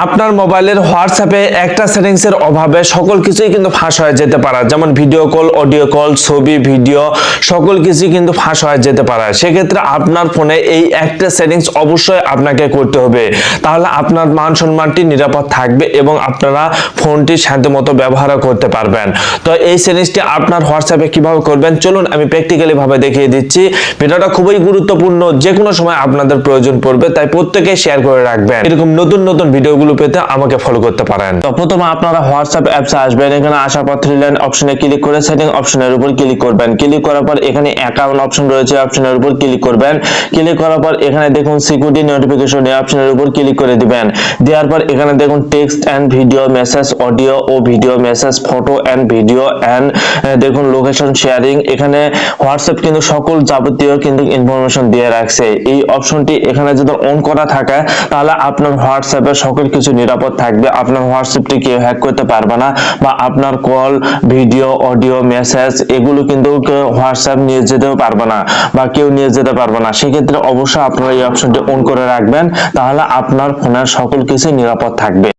আপনার মোবাইলের হোয়াটসঅ্যাপে একটা সেটিংসের অভাবে সকল কিছুই কিন্তু ফাঁস হয়ে যেতে পারে, যেমন ভিডিও কল, অডিও কল, ছবি, ভিডিও সকল কিছুই কিন্তু ফাঁস হয়ে যেতে পারে। সেক্ষেত্রে আপনার ফোনে এই একটা সেটিংস অবশ্যই আপনাকে করতে হবে, তাহলে আপনার মান সম্মানটি নিরাপদ থাকবে এবং আপনারা ফোনটি শান্তিমতো ব্যবহার করতে পারবেন। তো এই সেটিংসটি আপনার হোয়াটসঅ্যাপে কিভাবে করবেন চলুন আমি প্র্যাকটিক্যালি ভাবে দেখিয়ে দিচ্ছি। ভিডিওটা খুবই গুরুত্বপূর্ণ, যে কোনো সময় আপনাদের প্রয়োজন পড়বে, তাই প্রত্যেকে শেয়ার করে রাখবেন। এরকম নতুন নতুন ভিডিওগুলো পেতে আমাকে ফলো করতে পারেন। তো প্রথমে আপনারা হোয়াটসঅ্যাপ অ্যাপসে আসবেন। এখানে আসার পর থ্রি লাইন অপশনে ক্লিক করে সেটিং অপশনের উপর ক্লিক করবেন। ক্লিক করার পর এখানে অ্যাকাউন্ট অপশন রয়েছে, অপশনের উপর ক্লিক করবেন। ক্লিক করার পর এখানে দেখুন সিকিউরিটি নোটিফিকেশন এই অপশনের উপর ক্লিক করে দিবেন। দেওয়ার পর এখানে দেখুন text and video, message, audio ও video, message, photo and video and দেখুন লোকেশন শেয়ারিং। এখানে হোয়াটসঅ্যাপ কিন্তু সকল যাবতীয় কিন্তু ইনফরমেশন দিয়ে রাখছে। এই অপশনটি এখানে যদি অন করা থাকে তাহলে আপনার হোয়াটসঅ্যাপে সকল কিছু নিরাপদ থাকবে। আপনার হোয়াটসঅ্যাপটি কেউ হ্যাক করতে পারবে না, বা আপনার কল, ভিডিও, অডিও, মেসেজ এগুলো কিন্তু হোয়াটসঅ্যাপ নিয়ে যেতেও পারবে না, বা কেউ নিয়ে যেতে পারবে না। সেক্ষেত্রে অবশ্যই আপনারা এই অপশনটি অন করে রাখবেন, তাহলে আপনার ফোনের সকল কিছু নিরাপদ থাকবে।